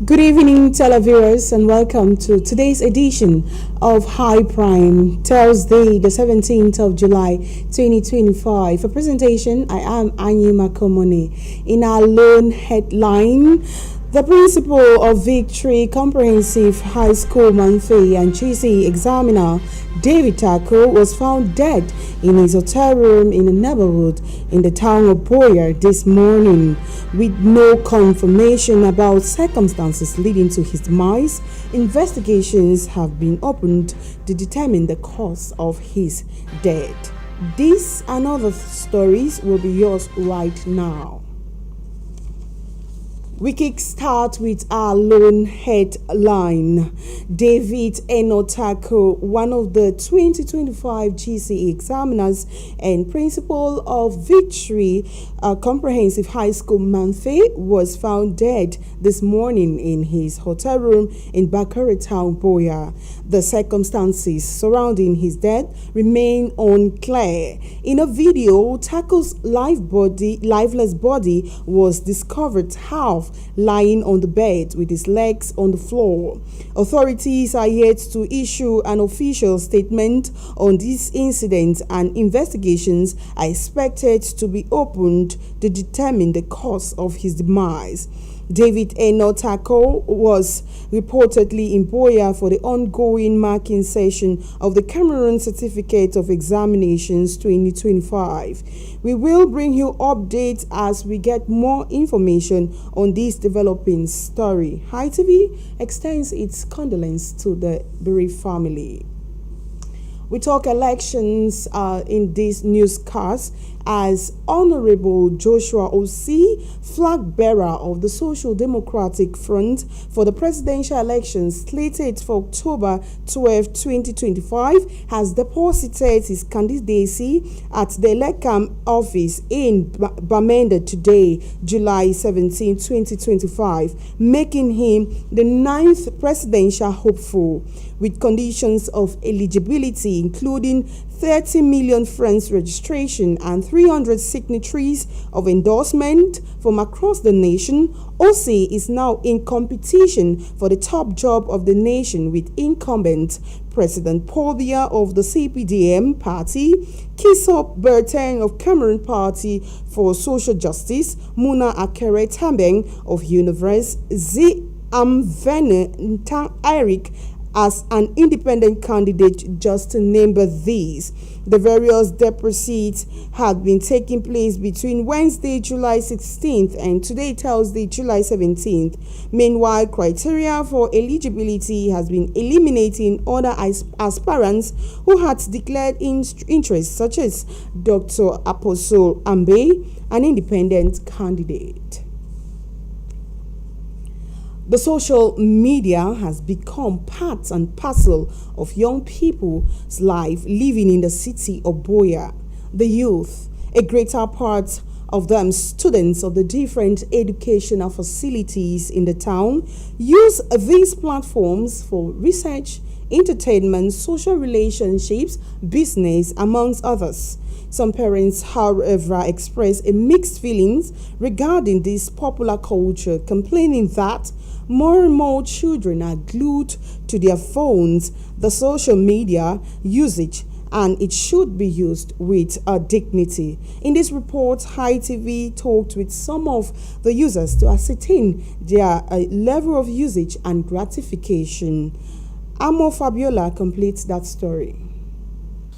Good evening, televiewers, and welcome to today's edition of High Prime, Thursday, the 17th of July, 2025. For presentation, I am Anyi Makomoni. In our lone headline, the principal of Victory Comprehensive High School Manfe and GCE examiner David Tako was found dead in his hotel room in a neighborhood in the town of Boya this morning. With no confirmation about circumstances leading to his demise, investigations have been opened to determine the cause of his death. This and other stories will be yours right now. We kickstart with our lone headline. David Enotako, one of the 2025 GCE examiners and principal of Victory Comprehensive High School Manfe, was found dead this morning in his hotel room in Bakare Town, Boya. The circumstances surrounding his death remain unclear. In a video, Tako's lifeless body was discovered half lying on the bed with his legs on the floor. Authorities are yet to issue an official statement on this incident, and investigations are expected to be opened to determine the cause of his demise. David Enotako was reportedly in Boya for the ongoing marking session of the Cameroon Certificate of Examinations 2025. We will bring you updates as we get more information on this developing story. High TV extends its condolence to the bereaved family. We talk elections in this newscast as Honorable Joshua Osi, flag bearer of the Social Democratic Front for the presidential elections slated for October 12, 2025, has deposited his candidacy at the Elecam office in Bamenda today, July 17, 2025, making him the 9th presidential hopeful, with conditions of eligibility including 30 million friends registration and 300 signatories of endorsement from across the nation. Osi is now in competition for the top job of the nation with incumbent President Paul Biya of the CPDM party, Kisop Bertang of Cameroon Party for Social Justice, Muna Akere Tambeng of Universe, Z. Amvene Ntang Eric as an independent candidate, just to name but these. The various deposits had been taking place between Wednesday, July 16th and today, Thursday, July 17th. Meanwhile, criteria for eligibility has been eliminating other aspirants who had declared interest, such as Dr. Apostle Ambe, an independent candidate. The social media has become part and parcel of young people's life living in the city of Boya. The youth, a greater part of them students of the different educational facilities in the town, use these platforms for research, entertainment, social relationships, business, amongst others. Some parents, however, express a mixed feelings regarding this popular culture, complaining that more and more children are glued to their phones, the social media usage, and it should be used with dignity. In this report, High TV talked with some of the users to ascertain their level of usage and gratification. Amo Fabiola completes that story.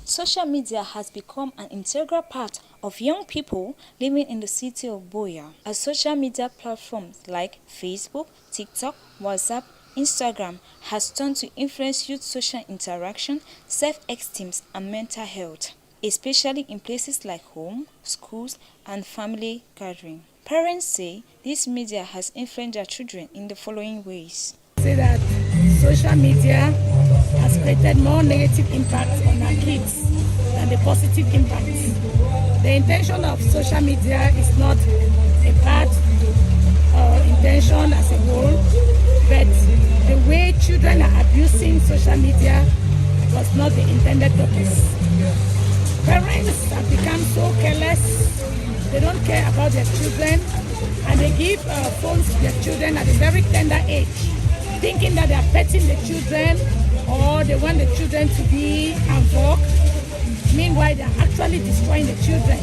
Social media has become an integral part of young people living in the city of Boya, as social media platforms like Facebook, TikTok, WhatsApp, Instagram has turned to influence youth social interaction, self-esteem, and mental health, especially in places like home, schools, and family gathering. Parents say this media has influenced their children in the following ways. Say that social media has created more negative impact on our kids than the positive impact. The intention of social media is not a bad intention as a whole, but the way children are abusing social media was not the intended purpose. Parents have become so careless. They don't care about their children. and they give phones to their children at a very tender age, thinking that they are petting the children or they want the children to be en vogue. Meanwhile, they are actually destroying the children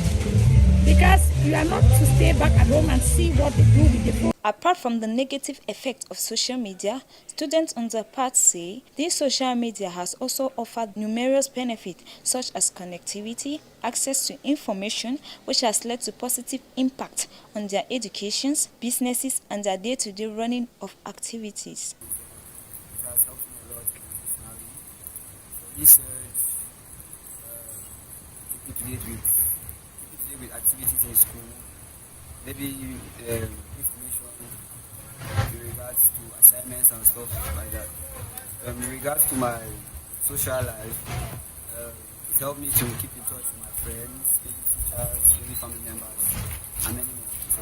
because you are not to stay back at home and see what they do with the phone. Apart from the negative effect of social media, students on their part say this social media has also offered numerous benefits such as connectivity, access to information, which has led to positive impact on their educations, businesses, and their day-to-day running of activities. It has helped me a lot professionally. For research, keep it today with activities in school, maybe information in regards to assignments and stuff like that. In regards to my social life, it helped me to keep in touch with my friends, maybe teachers, maybe family members, and many more. So,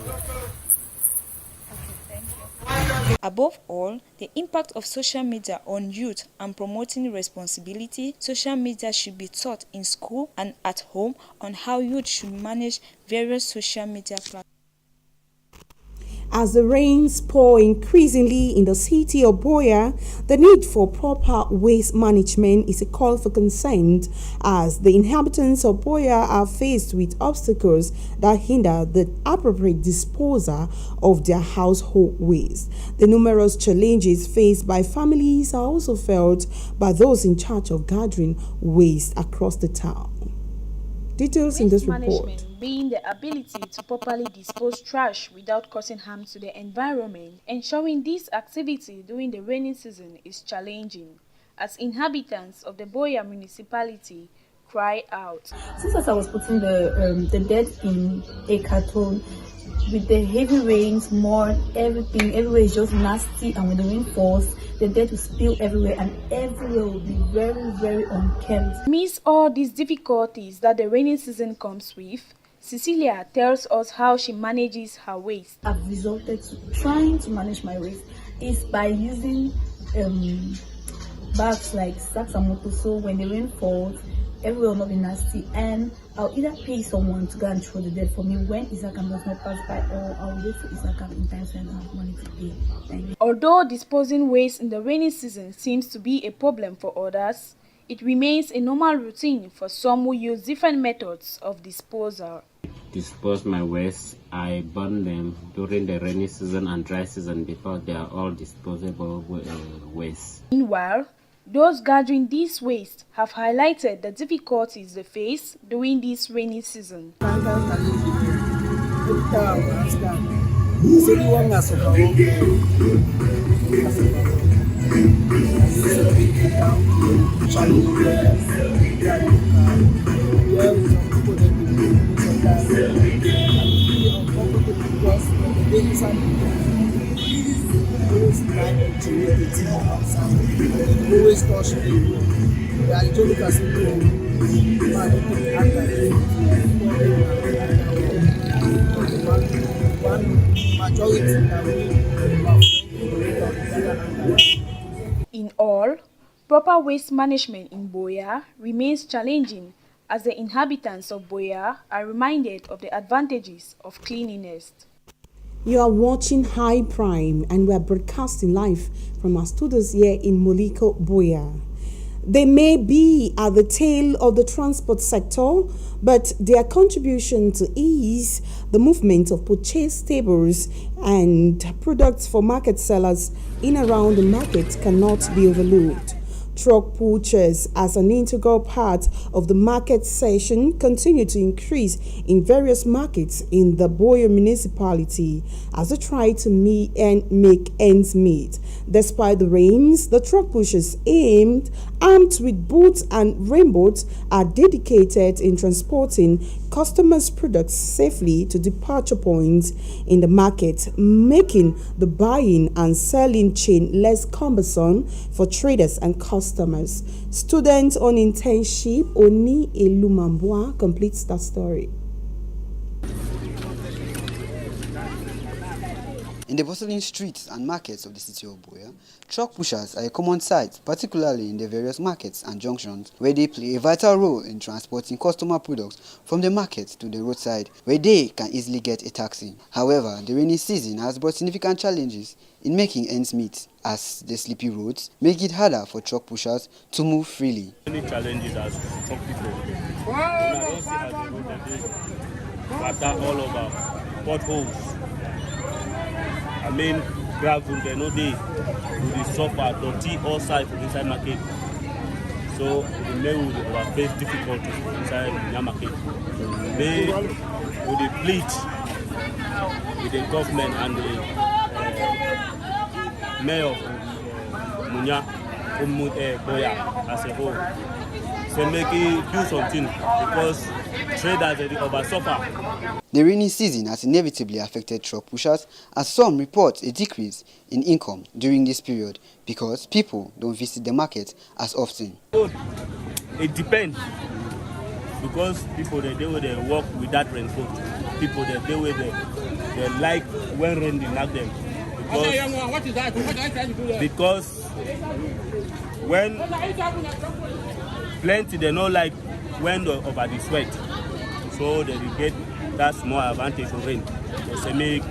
Above all, the impact of social media on youth and promoting responsibility, social media should be taught in school and at home on how youth should manage various social media platforms. As the rains pour increasingly in the city of Buea, the need for proper waste management is a call for concern as the inhabitants of Buea are faced with obstacles that hinder the appropriate disposal of their household waste. The numerous challenges faced by families are also felt by those in charge of gathering waste across the town. Details in this report. Management being the ability to properly dispose trash without causing harm to the environment. Ensuring this activity during the rainy season is challenging, as inhabitants of the Buea municipality cry out. Since as I was putting the dead in a carton, with the heavy rains, mud, everything, everywhere is just nasty, and when the rain falls, the dead will spill everywhere, and everywhere will be very, very unkempt. Amidst all these difficulties that the rainy season comes with, Cecilia tells us how she manages her waste. I've resorted to trying to manage my waste is by using bags like sacks and motos, so when the rain falls, everywhere will not be nasty, and I'll either pay someone to go and throw the dead for me when Isakam does not pass by, or I'll wait for Isakam in times when I have money to pay. Thank you. Although disposing waste in the rainy season seems to be a problem for others, it remains a normal routine for some who use different methods of disposal. Dispose my waste, I burn them during the rainy season and dry season because they are all disposable waste. Meanwhile, those gathering this waste have highlighted the difficulties they face during this rainy season. Always caution people. They are usually considering In all, proper waste management in Buea remains challenging as the inhabitants of Buea are reminded of the advantages of cleanliness. You are watching High Prime, and we are broadcasting live from our studios here in Moliko, Buea. They may be at the tail of the transport sector, but their contribution to ease the movement of purchase tables and products for market sellers in around the market cannot be overlooked. Truck pushers, as an integral part of the market session, continue to increase in various markets in the Buea municipality as they try to make ends meet. Despite the rains, the truck pushers armed with boots and rainbows are dedicated in transporting customers' products safely to departure points in the market, making the buying and selling chain less cumbersome for traders and customers. Student on internship Oni Elumambwa completes that story. In the bustling streets and markets of the city of Buea, truck pushers are a common sight, particularly in the various markets and junctions, where they play a vital role in transporting customer products from the market to the roadside, where they can easily get a taxi. However, the rainy season has brought significant challenges in making ends meet, as the sleepy roads make it harder for truck pushers to move freely. Many challenges as truck people. Water all over, potholes. I mean, gravel, they know they will suffer, dirty all sides from inside market. So the men will face difficulties inside the market. They will plead with the government and the mayor of Munya, Boya as a whole. So make it do something because traders over suffer. The rainy season has inevitably affected truck pushers, as some report a decrease in income during this period because people don't visit the market as often. It depends, because people they walk without raincoat. People they like when rain they knock them. Because when plenty they don't like when over the sweat, so they will get that small advantage of rain. They make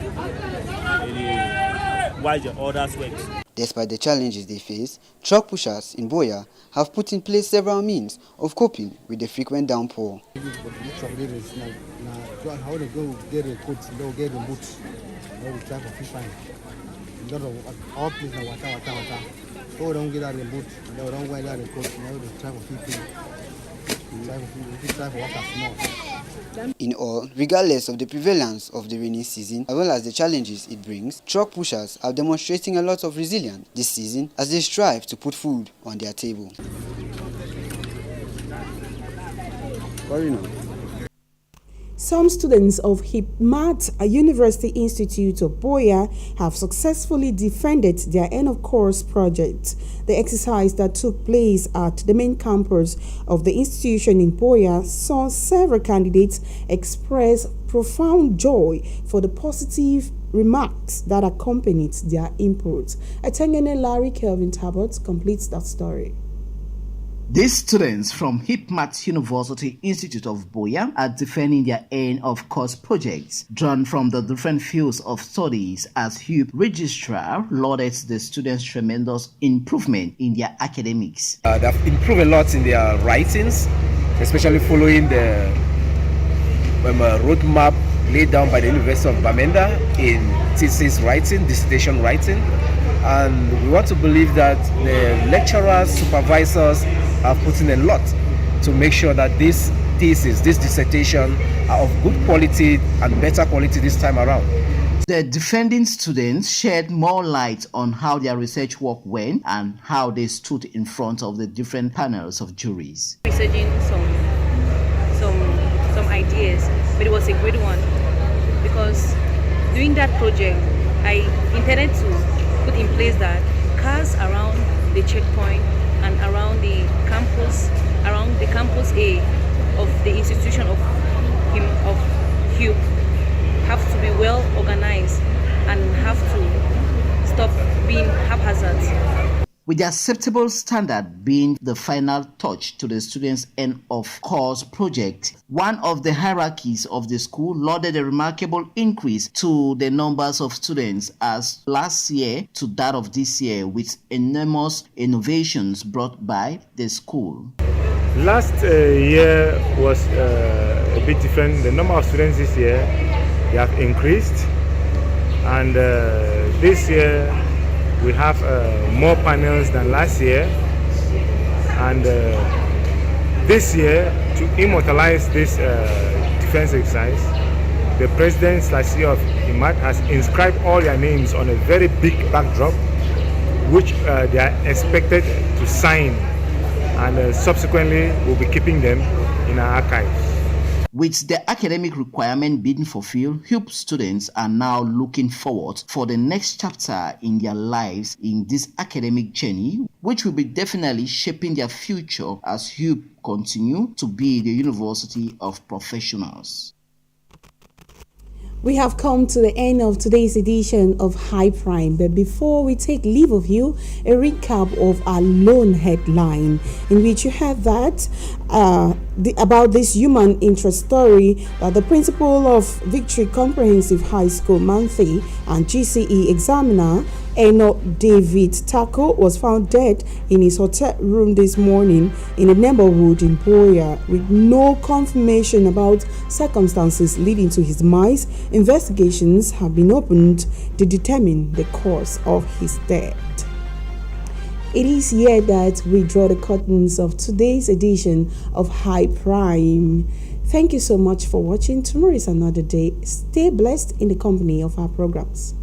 why the other sweat. Despite the challenges they face, truck pushers in Buea have put in place several means of coping with the frequent downpour. In all, regardless of the prevalence of the rainy season as well as the challenges it brings, truck pushers are demonstrating a lot of resilience this season as they strive to put food on their table. Some students of HIPMAT, a University Institute of Buea, have successfully defended their end-of-course project. The exercise that took place at the main campus of the institution in Buea saw several candidates express profound joy for the positive remarks that accompanied their input. Atengene Larry Kelvin Tabot completes that story. These students from HIPMAT University Institute of Buea are defending their end-of-course projects drawn from the different fields of studies, as HUP registrar lauded the students' tremendous improvement in their academics. They have improved a lot in their writings, especially following the roadmap laid down by the University of Bamenda in thesis writing, dissertation writing. And we want to believe that the lecturers, supervisors have put in a lot to make sure that this thesis, this dissertation are of good quality and better quality this time around. The defending students shed more light on how their research work went and how they stood in front of the different panels of juries. Researching some ideas, but it was a great one because doing that project, I intended to put in place that cars around the checkpoint and around the campus A of the institution of HUP have to be well organized and have to stop being haphazard. With the acceptable standard being the final touch to the students' end-of-course project, one of the hierarchies of the school lauded a remarkable increase to the numbers of students as last year to that of this year, with enormous innovations brought by the school. Last year was a bit different. The number of students this year, they have increased, and this year we have more panels than last year, and this year, to immortalize this defense exercise, the president of HIPMAT has inscribed all their names on a very big backdrop, which they are expected to sign, and subsequently we'll be keeping them in our archives. With the academic requirement being fulfilled, HUP students are now looking forward for the next chapter in their lives in this academic journey, which will be definitely shaping their future as HUP continue to be the University of Professionals. We have come to the end of today's edition of High Prime, but before we take leave of you, a recap of our lone headline, in which you have that about this human interest story that the principal of Victory Comprehensive High School, Manthe, and GCE examiner Eno David Tako was found dead in his hotel room this morning in a neighborhood in Boya, with no confirmation about circumstances leading to his demise. Investigations have been opened to determine the cause of his death. It is here that we draw the curtains of today's edition of High Prime. Thank you so much for watching. Tomorrow is another day. Stay blessed in the company of our programs.